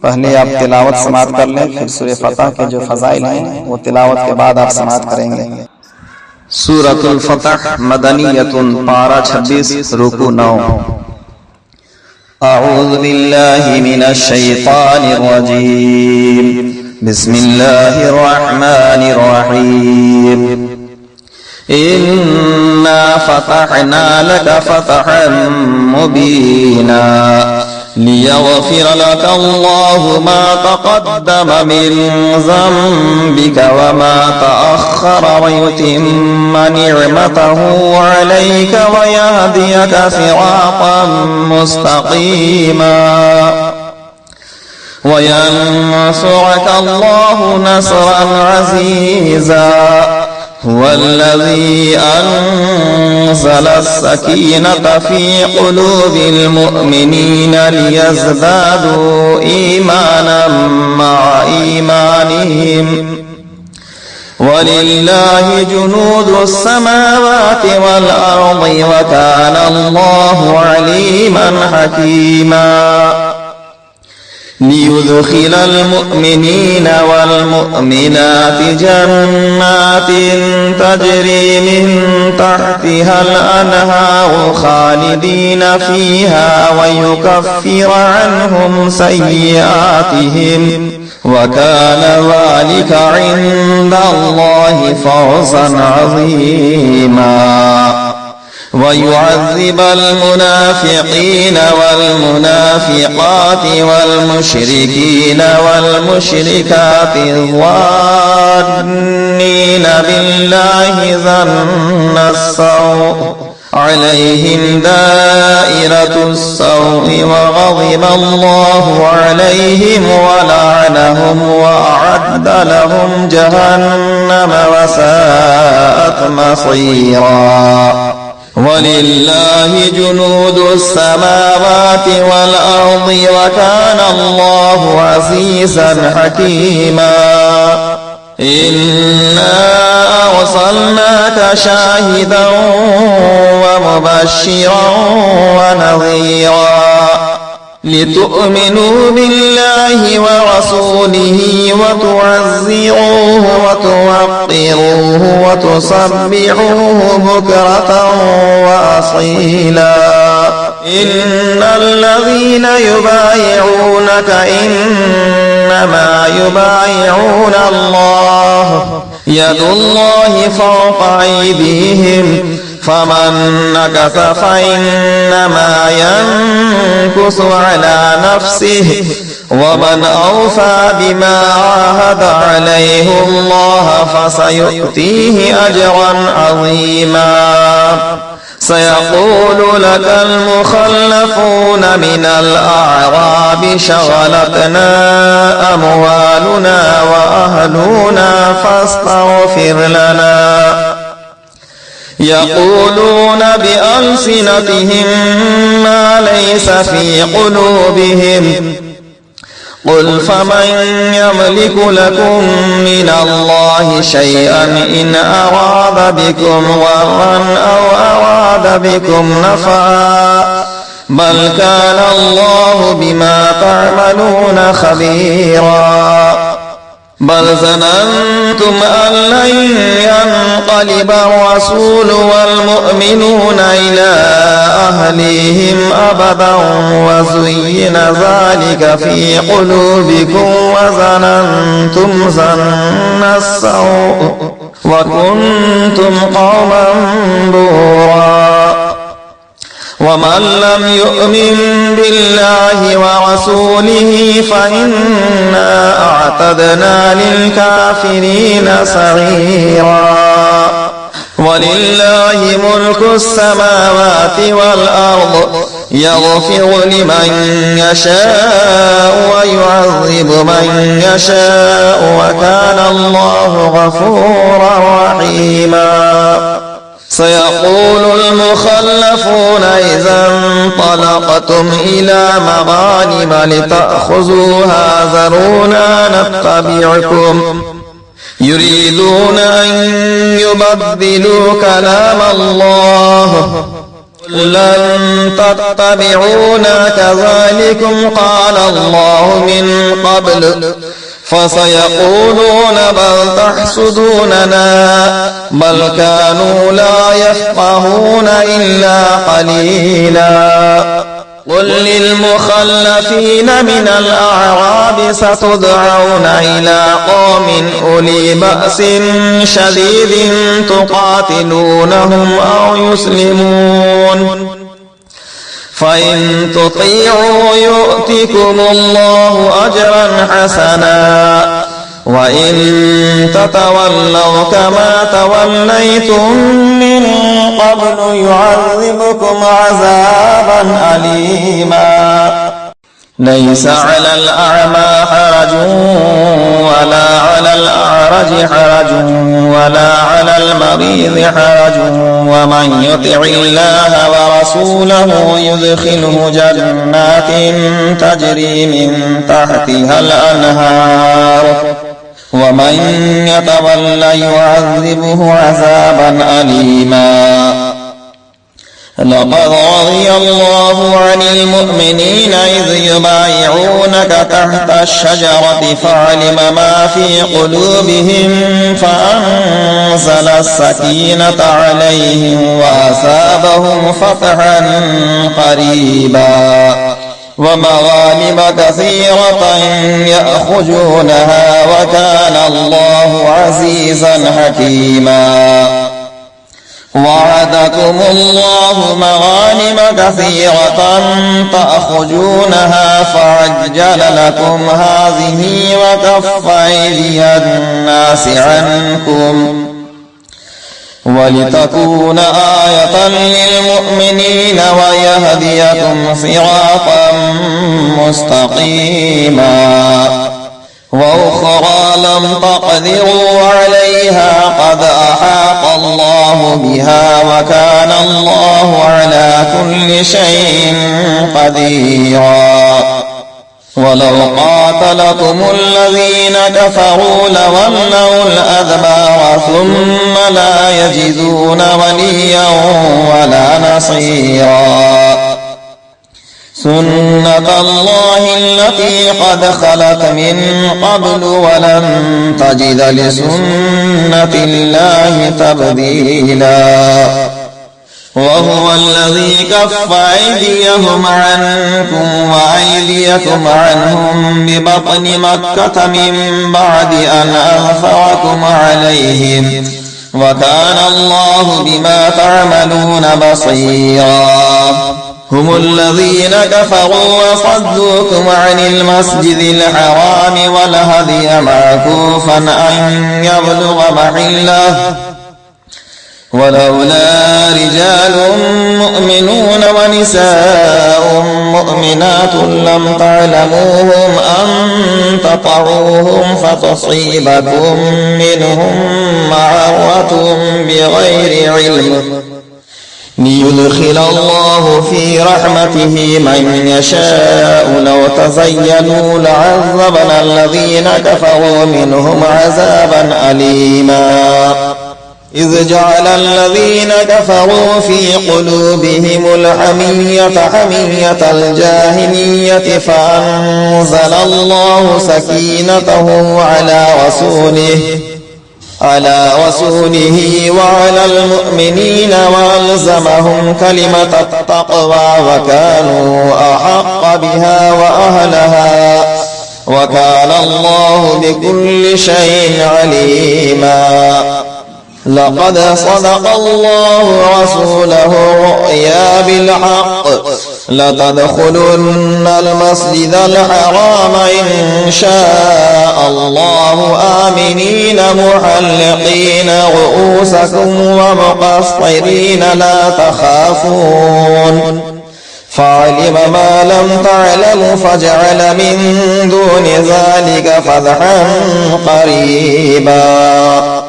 पहले आप तिलावत समाप्त कर लें, फिर सूरह फतह के जो फजाइल हैं वो तिलावत के बाद आप समाप्त करेंगे। सूरतुल फतह मदनियतुन, पारा 26, रुकू 9। अऊज़ु बिल्लाहि मिनश शैतानिर रजीम, बिस्मिल्लाहिर रहमानिर रहीम। इन्ना फतहना लका फतहन मुबीना लियग़फ़िर लका अल्लाहु मा तक़द्दम मिन ज़ंबिका व मा तअख़ख़र व युतिम्म नि'मतहु अलैका व यहदियका सिरातन मुस्तक़ीमा व यंसुरका अल्लाहु नस्रन अज़ीज़ा हुवल्लज़ी अंज़ल अस्सकीनता फ़ी क़ुलूबिल मुअमिनीना लियज़दादू ईमानन मअ ईमानिहिम वलिल्लाहि जुनूदुस समावाति वल अर्दि व काना अल्लाहु अलीमन हकीमा। लियुदखिल المؤمنين والمؤمنات جنات تجري من تحتها الأنهار خالدين فيها ويكفر عنهم سيئاتهم وكان ذلك عند الله فوزا عظيما. ويعذب المنافقين والمنافقات والمشركين والمشركات الظانين بالله ظن السوء عليهم دائرة السوء وغضب الله عليهم ولعنهم وأعد لهم جهنم وساءت مصيرا. ولله جنود السماوات والأرض وكان الله عزيزا حكيما. إنا أرسلناك شاهدا ومبشرا ونذيرا لتؤمنوا بالله ورسوله وتعزروه وتوقروه وتصبحوه بكرة وأصيلا. إن الذين يبايعونك إنما يبايعون الله يد الله فوق أيديهم فمن نكث فإنما ينكث على نفسه ومن أوفى بما عاهد عليه الله فسيؤتيه أجرا عظيما. سيقول لك المخلفون من الأعراب شغلتنا أموالنا وأهلنا فاستغفر لنا. يقولون بألسنتهم ما ليس في قلوبهم قل فمن يملك لكم من الله شيئا إن أراد بكم ضرا أو أراد بكم نفعا بل كان الله بما تعملون خبيرا. بل ظننتم أن لن ينقلب الرسول والمؤمنون إلى أهليهم أبدا وزين ذلك في قلوبكم وظننتم ظن السوء وكنتم قوما بورا. ومن لم يؤمن بالله ورسوله فإنا أعتدنا للكافرين سعيرا. ولله ملك السماوات والأرض يغفر لمن يشاء ويعذب من يشاء وكان الله غفورا رحيما. سيقول المخلفون إذا انطلقتم إلى مغانم لتأخذوها ذرونا نتبعكم يريدون أن يبدلوا كلام الله لن تتبعونا كذلكم قال الله من قبل فسيقولون بل تحسدوننا بل كانوا لا يفقهون إلا قليلا قل للمخلفين من الأعراب ستدعون إلى قوم أولي بأس شديد تقاتلونهم أو يسلمون فإن تطيعوا يؤتكم الله أجرا حسنا وإن تتولوا كما توليتم من قبل يعذبكم عذابا أليما ليس على الأعمى حرج ولا على الأعرج حرج ولا على المريض حرج ومن يطع الله ورسوله يدخله جنات تجري من تحتها الأنهار ومن يتولى يعذبه عذابا أليما لقد رضي الله عن المؤمنين إذ يبايعونك تحت الشجرة فعلم ما في قلوبهم فأنزل السكينة عليهم وأثابهم فتحا قريبا ومغانم كثيرة يأخذونها وكان الله عزيزا حكيما وعدكم الله مغانم كثيرة تأخذونها فعجل لكم هذه وكف أيدي الناس عنكم ولتكون آية للمؤمنين ويهديكم صراطا مستقيما وأخرى لم تقدروا عليها قد أحاط الله بها وكان الله على كل شيء قديرا ولو قاتلكم الذين كفروا لولوا الأدبار ثم لا يجدون وليا ولا نصيرا سنة الله التي قد خلت من قبل ولن تجد لسنة الله تبديلا وهو الذي كف أيديهم عنكم وأيديكم عنهم ببطن مكة من بعد أن أظفركم عليهم وكان الله بما تعملون بصيرا هم الذين كفروا وصدوكم عن المسجد الحرام والهدي معكوفا أن يبلغ محله ولولا رجال مؤمنون ونساء مؤمنات لم تعلموهم أن تطعوهم فتصيبكم منهم معرة بغير علم ليدخل الله في رحمته من يشاء لو تزينوا لعذبنا الذين كفروا منهم عذابا أليما إذ جعل الذين كفروا في قلوبهم الحمية حمية الجاهلية فأنزل الله سكينته على رسوله وعلى المؤمنين وألزمهم كلمة التقوى وكانوا أحق بها وأهلها وكان الله بكل شيء عليما لقد صدق الله رسوله الرؤيا بالحق لتدخلن المسجد الحرام إن شاء الله آمنين محلقين رؤوسكم ومقصرين لا تخافون فعلم ما لم تعلموا فجعل من دون ذلك فتحا قريبا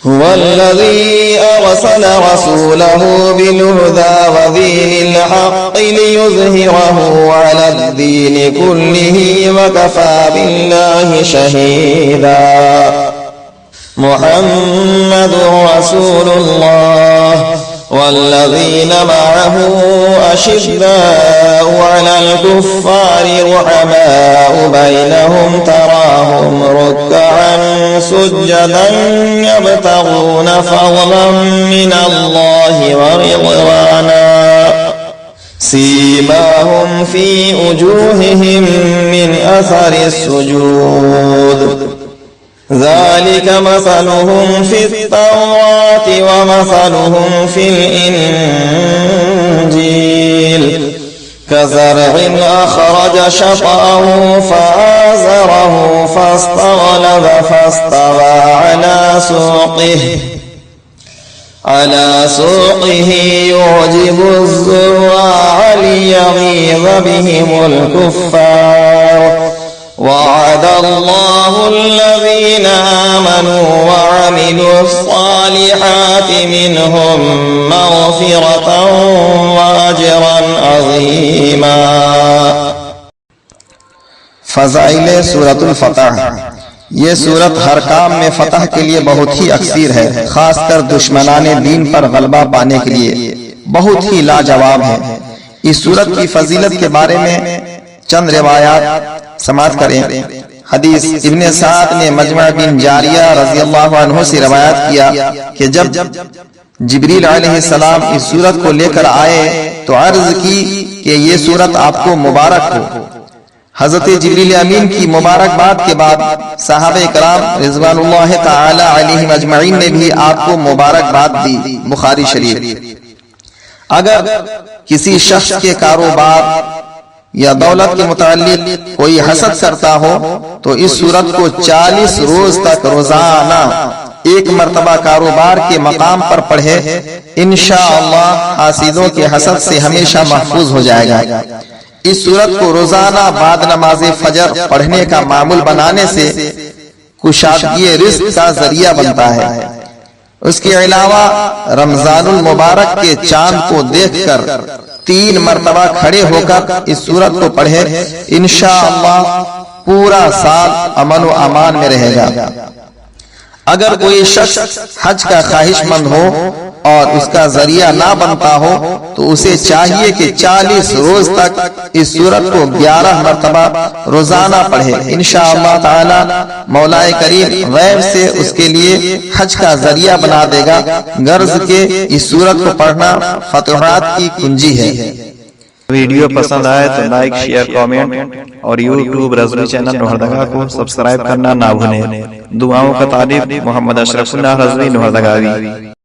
هو الذي أرسل رسوله بالهدى ودين الحق ليظهره على الدين كله وكفى بالله شهيدا محمد رسول الله والذين معه أشداء على الكفار رحماء بينهم تراهم ركعا سجدا يبتغون فضلا من الله ورضوانا سيماهم في وجوههم من أثر السجود ذلك مثلهم في التوراة ومثلهم في الإنجيل كزرع أخرج شطأه فآزره فاستغلظ فاستوى على سوقه يعجب الزراع ليغيظ بهم الكفار وعد الله الذين آمنوا وعملوا الصالحات منهم مغفرة وأجرا عظيما. فضائل سورۃ الفتح. یہ سورت ہر کام میں فتح کے لیے بہت ہی اکثیر ہے، خاص کر دشمنان دین پر غلبہ پانے کے لیے بہت ہی لاجواب ہے. اس سورت کی فضیلت کے بارے میں چند روایات سماعت کریں. حدیث ابن سعد نے مجمع بن جاریہ رضی اللہ عنہ سے روایت کیا کہ جب جبریل علیہ السلام اس سورت کو لے کر آئے تو عرض کی کہ یہ سورت آپ کو مبارک ہو. حضرت جبریل امین کی مبارکباد کے بعد صحابہ کرام رضوان اللہ تعالی علیہم اجمعین نے بھی آپ کو مبارکباد دی. بخاری شریف. اگر کسی شخص کے کاروبار یا دولت کے متعلق کوئی حسد کرتا ہو تو اس سورت کو 40 روز تک روزانہ ایک مرتبہ کاروبار کے مقام پر پڑھے، انشاءاللہ حاسدوں کے حسد سے ہمیشہ محفوظ ہو جائے گا. اس سورت کو روزانہ بعد نماز فجر پڑھنے کا معمول بنانے سے کشادگی رزق کا ذریعہ بنتا ہے. اس کے علاوہ رمضان المبارک کے چاند کو دیکھ کر 3 مرتبہ کھڑے ہو کر اس سورت کو پڑھے، انشاءاللہ پورا سال امن و امان میں رہے گا. اگر کوئی شخص حج کا خواہش مند ہو اور اس کا ذریعہ نہ بنتا ہو تو اسے چاہیے کہ 40 روز تک اس سورت کو 11 مرتبہ روزانہ پڑھے. انشاءاللہ تعالی مولا کریم غیب سے اس کے لیے حج کا ذریعہ بنا دے گا. غرض کے اس سورت کو پڑھنا فتوحات کی کنجی ہے. ویڈیو پسند آئے تو لائک، شیئر، کامنٹ اور یوٹیوب رضوی چینل لوہردگا کو سبسکرائب کرنا نہ بھولیں. دعاؤں کا طالب محمد اشرف اللہ رضوی لوہردگاوی.